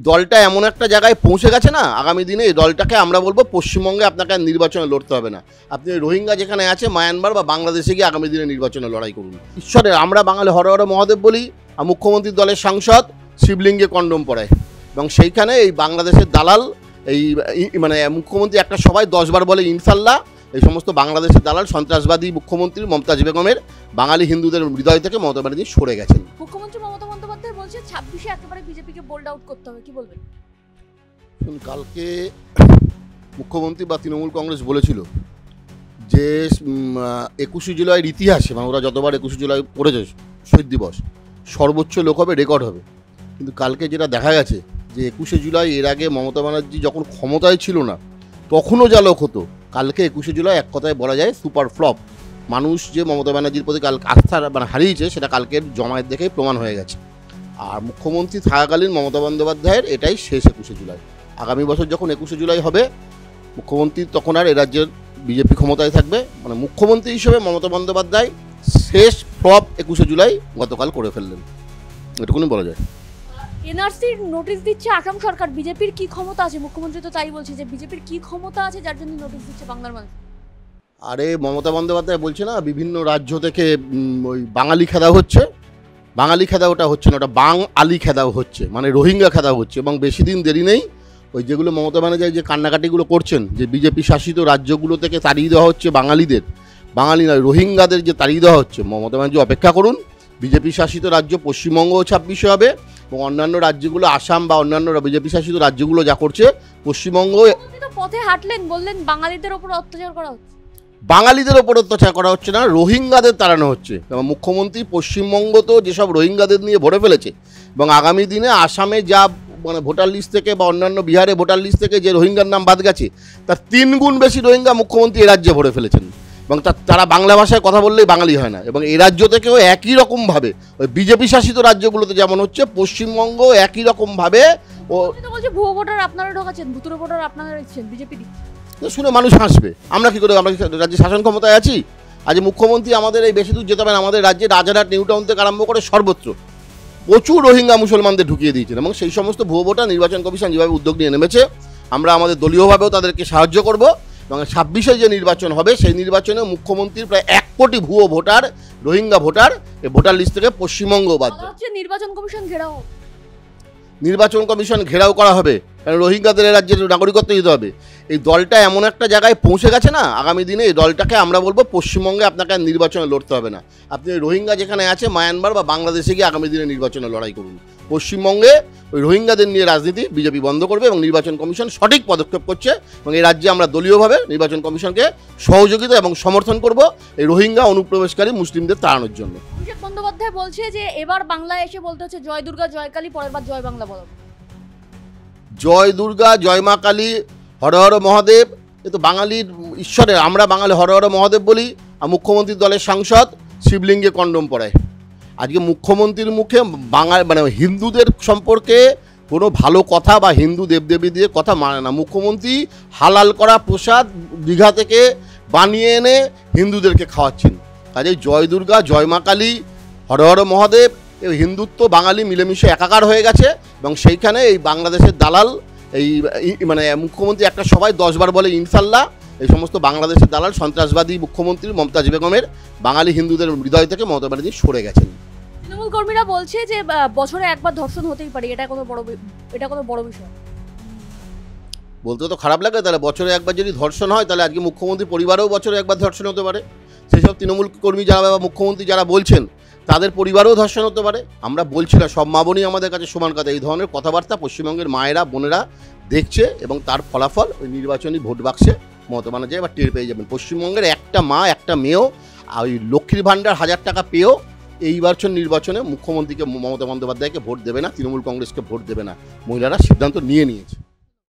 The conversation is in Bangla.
দলটা এমন একটা জায়গায় পৌঁছে গেছে না, আগামী দিনে এই দলটাকে আমরা বলবো পশ্চিমবঙ্গে আপনাকে আর নির্বাচনে লড়তে হবে না। আপনি রোহিঙ্গা যেখানে আছে মায়ানমার বা বাংলাদেশে গিয়ে আগামী দিনে নির্বাচনে লড়াই করুন। ঈশ্বরের আমরা বাঙালি হর হর মহাদেব বলি, আর মুখ্যমন্ত্রীর দলের সাংসদ শিবলিঙ্গে কন্ডম পড়ায়, এবং সেইখানে এই বাংলাদেশের দালাল এই মানে মুখ্যমন্ত্রী একটা সবাই 10 বার বলে ইনশাল্লাহ। এই সমস্ত বাংলাদেশের দালাল সন্ত্রাসবাদী মুখ্যমন্ত্রী মমতাজ বেগমের বাঙালি হিন্দুদের হৃদয় থেকে মমতা ব্যানার্জি সরে গেছেন। মুখ্যমন্ত্রী মমতা বন্দ্যোপাধ্যায় বলছে 26-এ একেবারে বিজেপিকে বোল্ড আউট করতে হবে, কি বলবেন? কালকে মুখ্যমন্ত্রী বা তৃণমূল কংগ্রেস বলেছিল যে 21শে জুলাইয়ের ইতিহাসে, মানে ওরা যতবার 21শে জুলাই পড়েছে শহীদ দিবস, সর্বোচ্চ লোক হবে, রেকর্ড হবে। কিন্তু কালকে যেটা দেখা গেছে যে 21শে জুলাই এর আগে মমতা ব্যানার্জি যখন ক্ষমতায় ছিল না তখনও যা লোক হতো, কালকে 21শে জুলাই এক কথায় বলা যায় সুপার ফ্লপ। মানুষ যে মমতা ব্যানার্জির প্রতি আস্থা মানে হারিয়েছে সেটা কালকের জমায়েত দেখেই প্রমাণ হয়ে গেছে। আর মুখ্যমন্ত্রী থাকাকালীন মমতা বন্দ্যোপাধ্যায়ের এটাই শেষ 21শে জুলাই। আগামী বছর যখন 21শে জুলাই হবে, মুখ্যমন্ত্রী তখন আর এ রাজ্যের বিজেপি ক্ষমতায় থাকবে। মানে মুখ্যমন্ত্রী হিসেবে মমতা বন্দ্যোপাধ্যায় শেষ ফ্লপ 21শে জুলাই গতকাল করে ফেললেন, এটুকুনি বলা যায়। এনআরসির নোটিশ দিচ্ছে আসাম সরকার, বিজেপির কি ক্ষমতা আছে? মুখ্যমন্ত্রী তো তাই বলছে যে বিজেপির কি ক্ষমতা আছে যার জন্য নোটিশ দিচ্ছে বাংলার মানুষ। আরে মমতা বন্দ্যোপাধ্যায় বলছে না বিভিন্ন রাজ্য থেকে ওই বাঙালি খেদাও হচ্ছে, বাঙালি খেদাওটা হচ্ছে না, ওটা আলি খেদাও হচ্ছে, মানে রোহিঙ্গা খেদাও হচ্ছে। এবং বেশি দিন দেরি নেই, ওই যেগুলো মমতা ব্যানার্জি যে কান্নাকাটিগুলো করছেন যে বিজেপি শাসিত রাজ্যগুলো থেকে তাড়িয়ে দেওয়া হচ্ছে বাঙালিদের, বাঙালি নয় রোহিঙ্গাদের যে তাড়িয়ে দেওয়া হচ্ছে, মমতা ব্যানার্জি অপেক্ষা করুন। বিজেপি শাসিত রাজ্য পশ্চিমবঙ্গও 26শে হবে, এবং অন্যান্য রাজ্যগুলো আসাম বা অন্যান্য বিজেপি শাসিত রাজ্যগুলো যা করছে পশ্চিমবঙ্গ পথে হাঁটলেন, বললেন বাঙালিদের ওপর অত্যাচার করা হচ্ছে। বাঙালিদের ওপর অত্যাচার করা হচ্ছে না, রোহিঙ্গাদের তাড়ানো হচ্ছে। এবং মুখ্যমন্ত্রী পশ্চিমবঙ্গ তো যেসব রোহিঙ্গাদের নিয়ে ভরে ফেলেছে, এবং আগামী দিনে আসামে যা মানে ভোটার লিস্ট থেকে বা অন্যান্য বিহারে ভোটার লিস্ট থেকে যে রোহিঙ্গার নাম বাদ গেছে তার 3 গুণ বেশি রোহিঙ্গা মুখ্যমন্ত্রী এ রাজ্যে ভরে ফেলেছেন। এবং তারা বাংলা ভাষায় কথা বললেই বাঙালি হয় না। এবং এই রাজ্য থেকেও একই রকমভাবে ওই বিজেপি শাসিত রাজ্যগুলোতে যেমন হচ্ছে, পশ্চিমবঙ্গ একই রকমভাবে ও বলছে ভুয়ো ভোটার আপনারা ঢোকাচ্ছেন, ভুতুড়ে ভোটার আপনারা দিচ্ছেন, বিজেপি শুনে মানুষ হাসবে। আমরা কি করে, আমরা রাজ্যে শাসন ক্ষমতায় আছি? আজ মুখ্যমন্ত্রী আমাদের এই বেশি দূর যেতে হবে না, আমাদের রাজ্যে রাজারহাট নিউ টাউন থেকে আরম্ভ করে সর্বত্র প্রচুর রোহিঙ্গা মুসলমানদের ঢুকিয়ে দিয়েছেন। এবং সেই সমস্ত ভুয়ো ভোটার নির্বাচন কমিশন যেভাবে উদ্যোগ নিয়ে নেমেছে, আমরা আমাদের দলীয়ভাবেও তাদেরকে সাহায্য করব। এবং 26শে যে নির্বাচন হবে সেই নির্বাচনে মুখ্যমন্ত্রীর প্রায় 1 কোটি ভুয়ো ভোটার, রোহিঙ্গা ভোটার এই ভোটার লিস্ট থেকে পশ্চিমবঙ্গ বাদ দেবে। নির্বাচন কমিশন ঘেরাও, নির্বাচন কমিশন ঘেরাও করা হবে, কারণ রোহিঙ্গাদের রাজ্যের নাগরিকত্ব দিতে হবে। এই দলটা এমন একটা জায়গায় পৌঁছে গেছে না, আগামী দিনে এই দলটাকে আমরা বলবো পশ্চিমবঙ্গে আপনাকে আর নির্বাচনে লড়তে হবে না। আপনি রোহিঙ্গা যেখানে আছে মায়ানমার বা বাংলাদেশে গিয়ে আগামী দিনে নির্বাচনে লড়াই করুন। পশ্চিমবঙ্গে ওই রোহিঙ্গাদের নিয়ে রাজনীতি বিজেপি বন্ধ করবে, এবং নির্বাচন কমিশন সঠিক পদক্ষেপ করছে। এবং এই রাজ্যে আমরা দলীয়ভাবে নির্বাচন কমিশনকে সহযোগিতা এবং সমর্থন করব এই রোহিঙ্গা অনুপ্রবেশকারী মুসলিমদের তাড়ানোর জন্য। অভিষেক বন্দ্যোপাধ্যায় বলছে যে এবার বাংলায় এসে বলতে হচ্ছে জয় দুর্গা জয় কালী, পরের বার জয় বাংলা বলো। জয় দুর্গা, জয় মা কালী, হর হর মহাদেব, এ তো বাঙালির ঈশ্বরের। আমরা বাঙালি হর হর মহাদেব বলি, আর মুখ্যমন্ত্রীর দলের সাংসদ শিবলিঙ্গে কন্ডম পড়ায়। আজকে মুখ্যমন্ত্রীর মুখে মানে হিন্দুদের সম্পর্কে কোনো ভালো কথা বা হিন্দু দেবদেবী দিয়ে কথা মানে না। মুখ্যমন্ত্রী হালাল করা প্রসাদ দীঘা থেকে বানিয়ে এনে হিন্দুদেরকে খাওয়াচ্ছেন। কাজেই জয় দুর্গা, জয় মা কালী, হর হর মহাদেব, এই হিন্দুত্ব বাঙালি মিলেমিশে একাকার হয়ে গেছে। এবং সেইখানে এই বাংলাদেশের দালাল এই মানে মুখ্যমন্ত্রী একটা সবাই 10 বার বলে ইনশাল্লাহ। এই সমস্ত বাংলাদেশের দালাল সন্ত্রাসবাদী মুখ্যমন্ত্রী মমতাজ বেগমের বাঙালি হিন্দুদের হৃদয় থেকে মমতা ব্যানার্জি সরে গেছেন। তৃণমূল কর্মীরা বলছে যে বছরে একবার ধর্ষণ হতেই পারে, এটা কোনো বড় বিষয় বলতে তো খারাপ লাগে। তাহলে বছরে একবার যদি ধর্ষণ হয়, তাহলে আজকে মুখ্যমন্ত্রী পরিবারেও বছরে একবার ধর্ষণ হতে পারে। সেই সব তৃণমূল কর্মী যারা বা মুখ্যমন্ত্রী যারা বলছেন তাদের পরিবারেও ধর্ষণ হতে পারে। আমরা বলছি না সব মা বোনই আমাদের কাছে সমান কথা। এই ধরনের কথাবার্তা পশ্চিমবঙ্গের মায়েরা বোনেরা দেখছে, এবং তার ফলাফল ওই নির্বাচনী ভোট বাক্সে মমতা ব্যানার্জি এবার টের পেয়ে যাবেন। পশ্চিমবঙ্গের একটা মা একটা মেয়েও ওই লক্ষ্মীর ভাণ্ডার 1000 টাকা পেয়েও এইবার নির্বাচনে মুখ্যমন্ত্রীকে মমতা বন্দ্যোপাধ্যায়কে ভোট দেবে না, তৃণমূল কংগ্রেসকে ভোট দেবে না। মহিলারা সিদ্ধান্ত নিয়ে নিয়েছে।